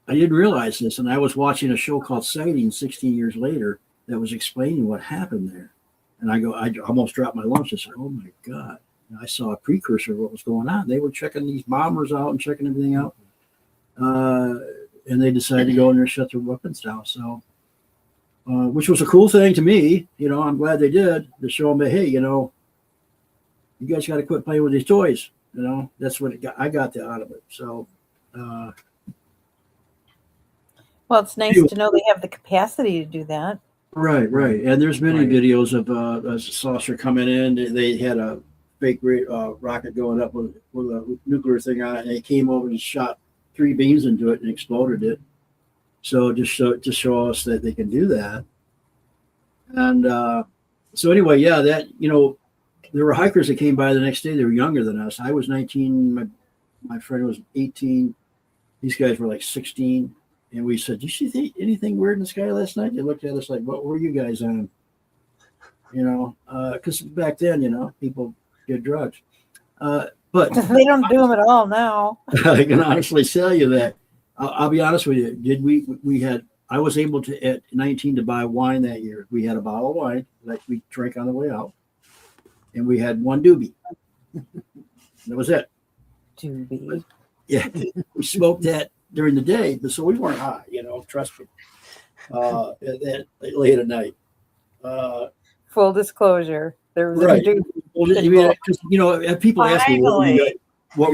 Speaker 7: didn't realize this, and I was watching a show called Sightings 16 years later that was explaining what happened there. And I almost dropped my lunch. I said, oh, my God. And I saw a precursor of what was going on. They were checking these bombers out and checking everything out. And they decided to go in there and shut their weapons down. So, which was a cool thing to me. I'm glad they did to show them that, hey, you guys got to quit playing with these toys. That's what I got out of it. So,
Speaker 3: well, it's nice to know they have the capacity to do that.
Speaker 7: Right. And there's many videos of a saucer coming in. They had a fake rocket going up with a nuclear thing on it, and they came over and shot 3 beams into it and exploded it. So just show us that they can do that. And so anyway, yeah, that there were hikers that came by the next day. They were younger than us. I was 19. My friend was 18. These guys were like 16. And we said, did you see anything weird in the sky last night? They looked at us like, what were you guys on? Because back then, people did drugs. But
Speaker 3: they don't do them at all now.
Speaker 7: I can honestly tell you that. I'll be honest with you. I was able to, at 19, to buy wine that year. We had a bottle of wine that we drank on the way out. And we had 1 doobie. That was it.
Speaker 3: Doobie.
Speaker 7: Yeah, we smoked that during the day, but so we weren't high, trust me. Late at night.
Speaker 3: Full disclosure, there was
Speaker 7: right.
Speaker 3: a doobie.
Speaker 7: Well, people ask me what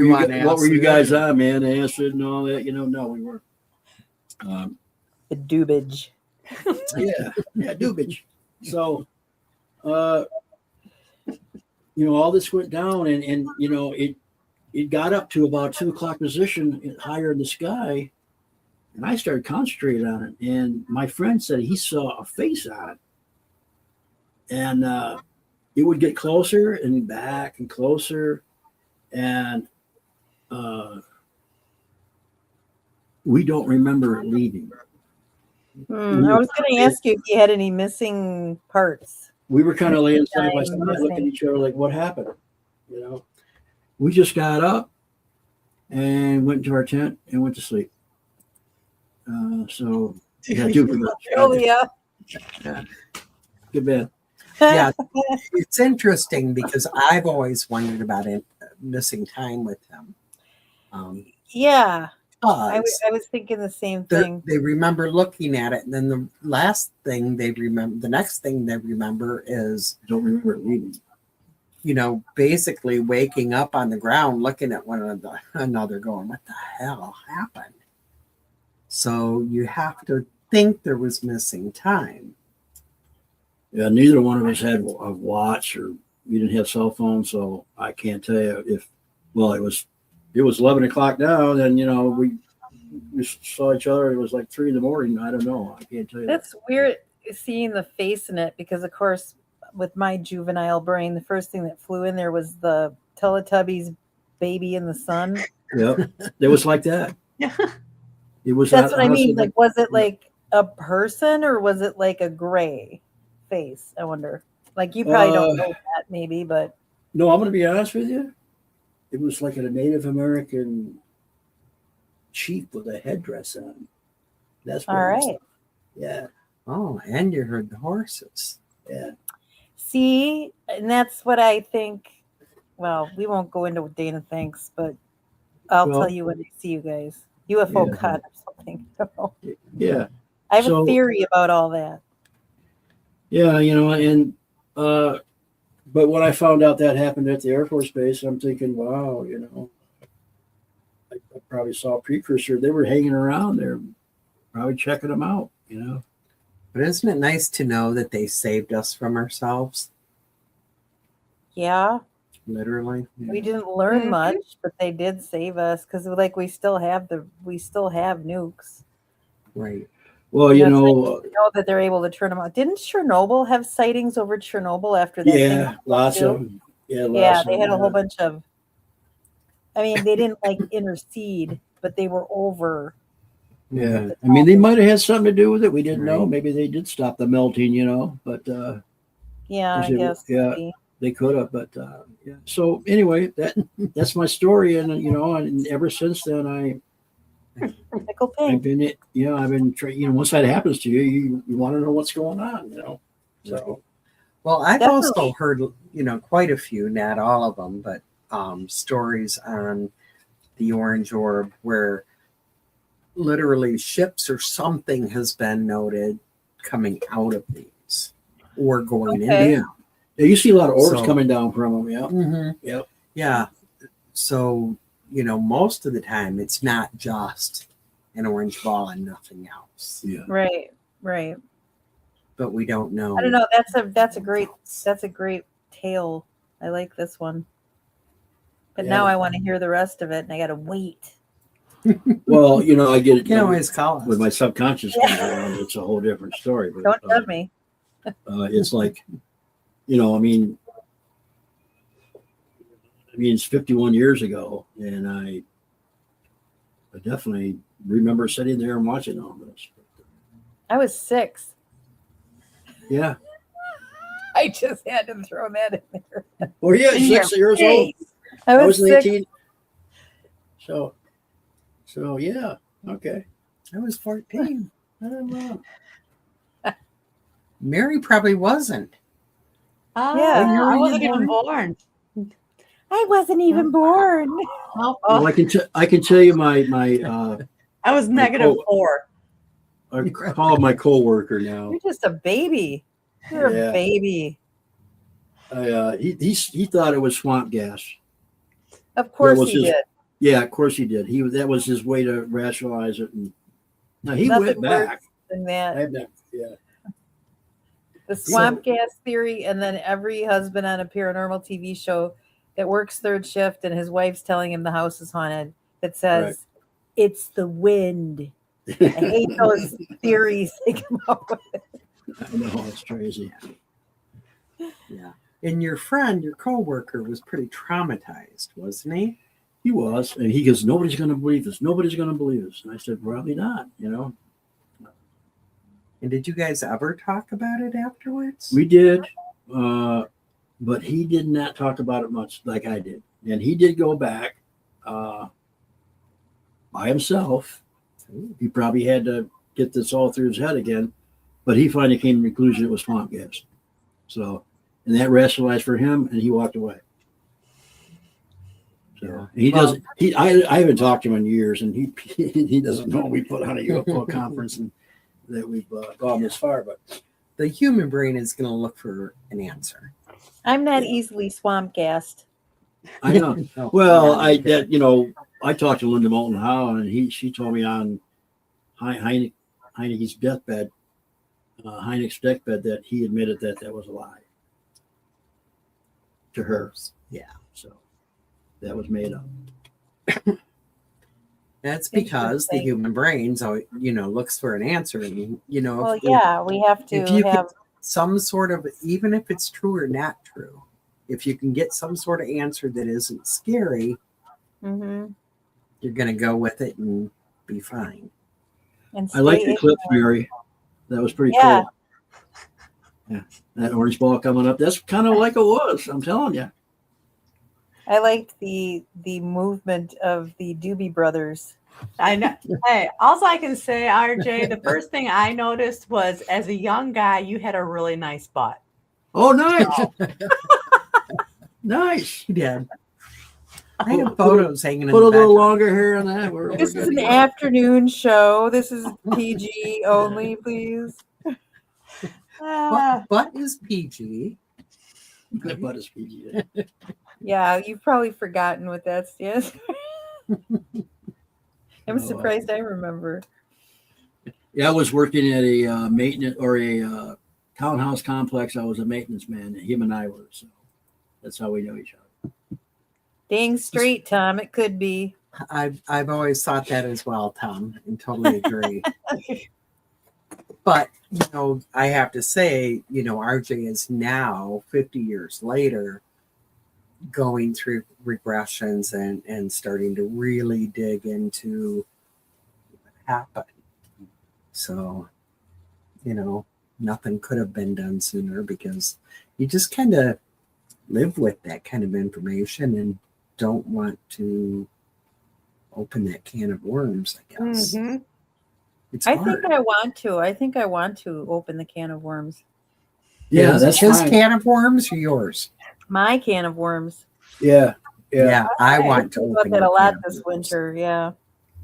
Speaker 7: were you guys on, man? Acid and all that. No, we weren't.
Speaker 3: The doobage.
Speaker 7: Yeah, doobage. So, all this went down, and it got up to about 2 o'clock position higher in the sky, And I started concentrating on it. And my friend said he saw a face on it. And it would get closer and back and closer. And we don't remember it leaving.
Speaker 3: I was going to ask you if you had any missing parts.
Speaker 7: We were kind of laying side by
Speaker 3: Dying,
Speaker 7: side, looking at each other like, what happened? You know, we just got up and went to our tent and went to sleep. So, yeah,
Speaker 3: Oh, yeah.
Speaker 7: Good man.
Speaker 4: Yeah, it's interesting because I've always wondered about it, missing time with him.
Speaker 3: Yeah. I
Speaker 4: Because
Speaker 3: was thinking the same
Speaker 4: they
Speaker 3: thing.
Speaker 4: they remember looking at it, and then the next thing they remember is,
Speaker 7: Don't remember it leaving.
Speaker 4: basically waking up on the ground, looking at one another, going, "What the hell happened?" So you have to think there was missing time.
Speaker 7: Yeah, neither one of us had a watch, or we didn't have cell phones, so I can't tell you if. Well, it was 11 o'clock now. Then we saw each other. It was like 3 a.m. I don't know. I can't tell you.
Speaker 3: That's weird seeing the face in it because, of course, with my juvenile brain, the first thing that flew in there was the Teletubbies baby in the sun.
Speaker 7: Yep, it was like that.
Speaker 2: Yeah.
Speaker 7: It was.
Speaker 3: That's what I mean.
Speaker 7: honestly,
Speaker 3: Like, was it like a person or was it like a gray face? I wonder. Like, you probably don't know that, maybe, but
Speaker 7: No, I'm going to be honest with you. It was like a Native American chief with a headdress on. That's what
Speaker 3: all
Speaker 7: it was.
Speaker 3: right.
Speaker 7: Yeah,
Speaker 4: Oh, and you heard the horses.
Speaker 7: yeah.
Speaker 3: See, and that's what I think. Well, we won't go into what Dana thinks, but I'll
Speaker 7: Well-
Speaker 3: tell you when I see you guys. UFO
Speaker 7: Yeah.
Speaker 3: cut or something.
Speaker 7: Yeah.
Speaker 3: I have
Speaker 7: So-
Speaker 3: a theory about all that.
Speaker 7: Yeah, and but when I found out that happened at the Air Force Base, I'm thinking, wow, I probably saw a precursor. They were hanging around there, probably checking them out,
Speaker 4: But isn't it nice to know that they saved us from ourselves?
Speaker 3: Yeah,
Speaker 4: Literally.
Speaker 3: we didn't learn
Speaker 2: Mhm.
Speaker 3: much, but they did save us because, like, we still have nukes.
Speaker 4: Right.
Speaker 7: Well,
Speaker 3: You know that they're able to turn them out. Didn't Chernobyl have sightings over Chernobyl after that?
Speaker 7: yeah,
Speaker 3: thing
Speaker 7: lots
Speaker 3: too?
Speaker 7: of them. Yeah, lots
Speaker 3: Yeah,
Speaker 7: of
Speaker 3: they had a
Speaker 7: them,
Speaker 3: whole bunch of. I mean, they didn't like intercede, but they were over.
Speaker 7: Yeah, I mean, they might have had something to do with it. We didn't know.
Speaker 4: Right.
Speaker 7: Maybe they did stop the melting, but
Speaker 3: Yeah, I
Speaker 7: Is it-
Speaker 3: guess.
Speaker 7: yeah.
Speaker 3: maybe.
Speaker 7: they could have. But yeah. So anyway, that's my story, and and ever since then,
Speaker 3: Typical
Speaker 7: I've
Speaker 3: thing.
Speaker 7: been, once that happens to you, you want to know what's going on, So
Speaker 4: Well, I've
Speaker 3: Definitely.
Speaker 4: also heard, quite a few, not all of them, but stories on the Orange Orb where literally ships or something has been noted coming out of these or going
Speaker 3: Okay.
Speaker 4: into
Speaker 7: yeah, you see a lot of orbs
Speaker 4: So-
Speaker 7: coming down from them. Yeah.
Speaker 4: them.
Speaker 7: Yep.
Speaker 4: Yeah. So, most of the time it's not just an orange ball and nothing else,
Speaker 7: Yeah.
Speaker 3: Right.
Speaker 4: but we don't know.
Speaker 3: I don't know. That's a great tale. I like this one. But now
Speaker 7: Yeah.
Speaker 3: I want to hear the rest of it, and I got to wait.
Speaker 7: Well, I get
Speaker 4: You
Speaker 7: it
Speaker 4: can always call us.
Speaker 7: with my subconscious coming around. It's a whole different story. But,
Speaker 3: Don't judge me.
Speaker 7: It's like, it's 51 years ago, and I definitely remember sitting there and watching all this.
Speaker 3: I was 6.
Speaker 7: Yeah.
Speaker 3: I just had to throw that in there.
Speaker 7: Well, yeah,
Speaker 2: In your
Speaker 7: 6 years old.
Speaker 3: I was
Speaker 7: in
Speaker 3: 6.
Speaker 7: 18. So yeah. Okay.
Speaker 4: I was 14.
Speaker 7: I don't know.
Speaker 4: Mary probably wasn't.
Speaker 3: Yeah.
Speaker 2: I wasn't even born.
Speaker 3: I wasn't even born.
Speaker 2: Oh,
Speaker 7: Well, I can tell you my
Speaker 2: I was -4.
Speaker 7: I call my coworker now.
Speaker 3: You're just a baby. You're
Speaker 7: Yeah.
Speaker 3: a baby.
Speaker 7: He thought it was swamp gas.
Speaker 3: Of course
Speaker 7: was
Speaker 3: he
Speaker 7: his-
Speaker 3: did.
Speaker 7: Yeah, of course he did. That was his way to rationalize it. And now he
Speaker 3: Nothing
Speaker 7: went back.
Speaker 3: And that
Speaker 7: Yeah.
Speaker 3: the swamp gas theory, and then every husband on a paranormal TV show that works third shift and his wife's telling him the house is haunted that says
Speaker 7: Right.
Speaker 3: it's the wind. I hate those theories they come up with.
Speaker 7: I know, it's crazy.
Speaker 4: Yeah. And your friend, your coworker, was pretty traumatized, wasn't he?
Speaker 7: He was, and he goes, "Nobody's going to believe this. Nobody's going to believe this." And I said, "Probably not."
Speaker 4: And did you guys ever talk about it afterwards?
Speaker 7: We did, but he did not talk about it much like I did. And he did go back by himself. He probably had to get this all through his head again, but he finally came to the conclusion it was swamp gas. So, and that rationalized for him, and he walked away. So he doesn't. I haven't talked to him in years, and he doesn't know we put on a UFO conference and that we've gone this far. But
Speaker 4: the human brain is going to look for an answer.
Speaker 3: I'm not easily swamp gassed.
Speaker 7: I know. Well, I talked to Linda Moulton Howe, and she told me on Heineke's deathbed, Heineke's deathbed, that he admitted that was a lie to her.
Speaker 4: Yeah.
Speaker 7: So that was made up.
Speaker 4: That's because the human brain, looks for an answer. And,
Speaker 3: Well, we have to
Speaker 4: if you
Speaker 3: have
Speaker 4: get some sort of, even if it's true or not true, if you can get some sort of answer that isn't scary,
Speaker 3: Mm-hmm.
Speaker 4: you're going to go with it and be fine.
Speaker 3: And
Speaker 7: I like
Speaker 3: stay
Speaker 7: the clip,
Speaker 3: ignorant.
Speaker 7: Mary. That was pretty
Speaker 3: Yeah.
Speaker 7: cool. Yeah, that orange ball coming up. That's kind of like it was. I'm telling you.
Speaker 3: I liked the movement of the Doobie Brothers.
Speaker 2: I know. Hey, all I can say, RJ, the first thing I noticed was as a young guy, you had a really nice butt.
Speaker 7: Oh, nice. Nice.
Speaker 4: He did. I have photos hanging in
Speaker 7: Put
Speaker 4: the
Speaker 7: a little
Speaker 4: bedroom.
Speaker 7: longer hair on that.
Speaker 3: This is an afternoon show. This is PG only, please.
Speaker 4: Butt is PG.
Speaker 7: My butt is PG.
Speaker 3: Yeah, you've probably forgotten what that stands. I'm surprised I remember.
Speaker 7: Yeah, I was working at a maintenance or a townhouse complex. I was a maintenance man. Him and I were. So that's how we know each other.
Speaker 3: Dang straight, Tom. It could be.
Speaker 4: I've always thought that as well, Tom, and totally agree. But, I have to say, RJ is now 50 years later going through regressions and starting to really dig into what happened. So, nothing could have been done sooner because you just kind of live with that kind of information and don't want to open that can of worms, I guess.
Speaker 2: Mm-hmm.
Speaker 4: It's
Speaker 3: I
Speaker 4: hard.
Speaker 3: think I want to. I think I want to open the can of worms.
Speaker 7: Yeah,
Speaker 4: Is
Speaker 7: that's
Speaker 4: his
Speaker 7: fine.
Speaker 4: can of worms or yours?
Speaker 3: My can of worms.
Speaker 7: Yeah.
Speaker 4: I
Speaker 3: Okay,
Speaker 4: want to
Speaker 3: I
Speaker 4: open
Speaker 3: about that
Speaker 4: your
Speaker 3: a lot
Speaker 4: can of
Speaker 3: this
Speaker 4: worms.
Speaker 3: winter. Yeah,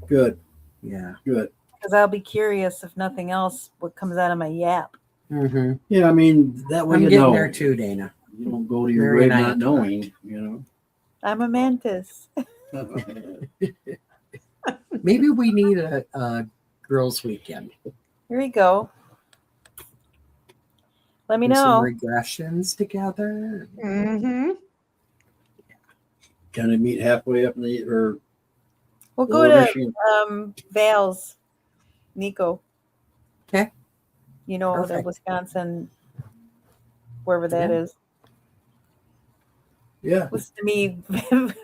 Speaker 7: Good.
Speaker 4: Yeah.
Speaker 7: Good.
Speaker 3: because I'll be curious if nothing else, what comes out of my yap.
Speaker 4: Mm-hmm.
Speaker 7: Yeah, I mean that way
Speaker 4: I'm
Speaker 7: you
Speaker 4: getting
Speaker 7: know.
Speaker 4: there too, Dana.
Speaker 7: You don't go to your
Speaker 4: Mary
Speaker 7: grave
Speaker 4: and I
Speaker 7: not knowing.
Speaker 3: I'm a mantis.
Speaker 4: Maybe we need a girls' weekend.
Speaker 3: Here we go. Let me
Speaker 4: Do some
Speaker 3: know.
Speaker 4: regressions together.
Speaker 2: Mm-hmm.
Speaker 7: Kind of meet halfway up in the or
Speaker 3: We'll go
Speaker 7: Lower
Speaker 3: to
Speaker 7: Michigan.
Speaker 3: Vale's, Nico.
Speaker 4: Okay.
Speaker 3: You know, the
Speaker 4: Perfect.
Speaker 3: Wisconsin, wherever that
Speaker 4: Yeah.
Speaker 3: is.
Speaker 7: Yeah.
Speaker 3: Listen to me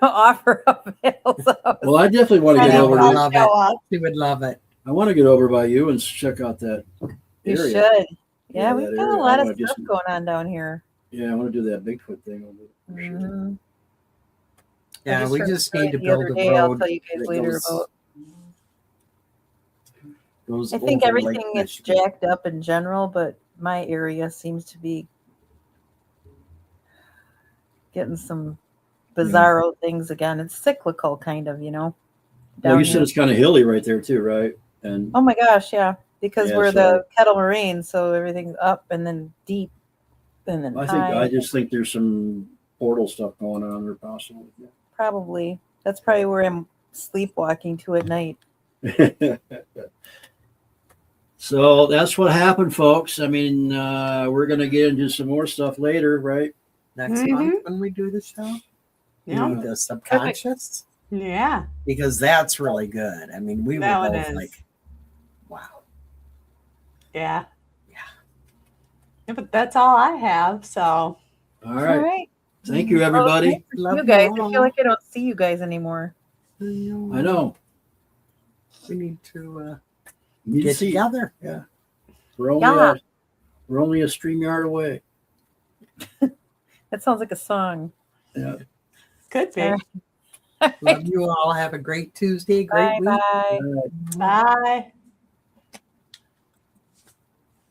Speaker 3: offer up Vale's house.
Speaker 7: Well, I definitely want to
Speaker 2: I
Speaker 7: get
Speaker 2: know,
Speaker 7: over.
Speaker 2: I'll
Speaker 4: love
Speaker 2: show
Speaker 4: it.
Speaker 2: up.
Speaker 4: She would love it.
Speaker 7: I want to get over by you and check out that
Speaker 3: You
Speaker 7: area.
Speaker 3: should.
Speaker 7: Yeah,
Speaker 3: Yeah, we've
Speaker 7: that
Speaker 3: got a
Speaker 7: area.
Speaker 3: lot
Speaker 7: I
Speaker 3: of
Speaker 7: wanna do
Speaker 3: stuff
Speaker 7: some-
Speaker 3: going on down here.
Speaker 7: Yeah, I want to do that Bigfoot thing over there. For sure.
Speaker 3: Mhm. I
Speaker 4: Yeah, we
Speaker 3: heard
Speaker 4: just
Speaker 3: about
Speaker 4: need
Speaker 3: it
Speaker 4: to
Speaker 3: the
Speaker 4: build
Speaker 3: other
Speaker 4: a
Speaker 3: day. I'll
Speaker 4: road
Speaker 3: tell you guys
Speaker 4: that
Speaker 3: later
Speaker 4: goes-
Speaker 3: about.
Speaker 4: goes
Speaker 3: I think
Speaker 4: over Lake
Speaker 3: everything is
Speaker 4: Michigan.
Speaker 3: jacked up in general, but my area seems to be getting some bizarro things again. It's cyclical, kind of,
Speaker 7: Well,
Speaker 3: down
Speaker 7: you said
Speaker 3: here.
Speaker 7: it's kind of hilly right there too, right? And
Speaker 3: Oh my gosh, yeah. Because
Speaker 7: Yeah,
Speaker 3: we're
Speaker 7: so-
Speaker 3: the Kettle Moraine, so everything's up and then deep and then high.
Speaker 7: I just think there's some portal stuff going on there possibly.
Speaker 3: Probably. That's probably where I'm sleepwalking to at night.
Speaker 7: So that's what happened, folks. I mean, we're gonna get into some more stuff later, right?
Speaker 4: Next
Speaker 2: Mhm.
Speaker 4: month when we do the show.
Speaker 2: Yeah.
Speaker 4: The subconscious.
Speaker 2: Yeah.
Speaker 4: Because that's really good. I mean, we were
Speaker 2: That one
Speaker 4: both
Speaker 2: is.
Speaker 4: like,
Speaker 2: Yeah. Yeah, but that's all I have. So
Speaker 7: All
Speaker 3: All
Speaker 7: right.
Speaker 3: right.
Speaker 7: Thank you, everybody.
Speaker 4: Love
Speaker 3: You guys, I
Speaker 4: all.
Speaker 3: feel like I don't see you guys anymore.
Speaker 7: I know.
Speaker 4: We need to
Speaker 7: You
Speaker 4: get
Speaker 7: see,
Speaker 4: together.
Speaker 7: yeah. We're only
Speaker 3: Yeah.
Speaker 7: we're only a stream yard away.
Speaker 3: That sounds like a song.
Speaker 7: Yeah.
Speaker 2: could be.
Speaker 3: All right.
Speaker 4: Love you all. Have a great Tuesday, great
Speaker 3: Bye
Speaker 4: week.
Speaker 3: bye.
Speaker 2: Bye.